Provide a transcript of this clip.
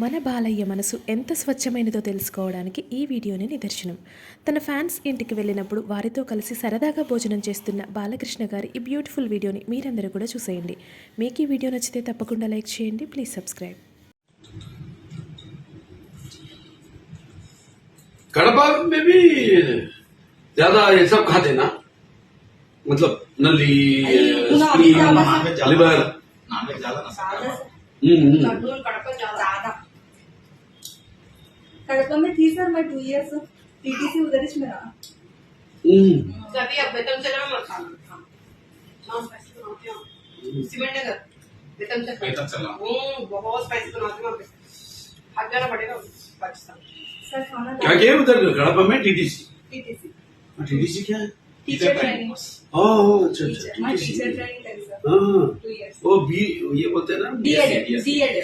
మన బాలయ్య మనసు ఎంత స్వచ్ఛమైనదో తెలుసుకోవడానికి ఈ వీడియోని నిదర్శనం. తన ఫ్యాన్స్ ఇంటికి వెళ్ళినప్పుడు వారితో కలిసి సరదాగా భోజనం చేస్తున్న బాలకృష్ణ గారి ఈ బ్యూటిఫుల్ వీడియోని మీరందరూ కూడా చూసేయండి. మీకు ఈ వీడియో నచ్చితే తప్పకుండా లైక్ చేయండి. Please subscribe. कड़पा में भी ज्यादा ये सब खाते ना, मतलब नली लिवर कड़पा में थी सर मैं 2 इयर्स टीटीसी उधर ही में रहा। कभी अब बेतम चला मत खाना सीमेंट नगर बेतम चला बहुत स्पाइसी बनाते हैं वहाँ पे, हाथ जाना पड़ेगा पाकिस्तान। सर खाना क्या क्या उधर कड़पा में टीटीसी टीटीसी टीटीसी क्या है? टीचर ट्रेनिंग अच्छा अच्छा मैं टीचर ट्रेनिंग करी सर हाँ 2 इयर्स वो बी ये बोलते हैं ना डीएड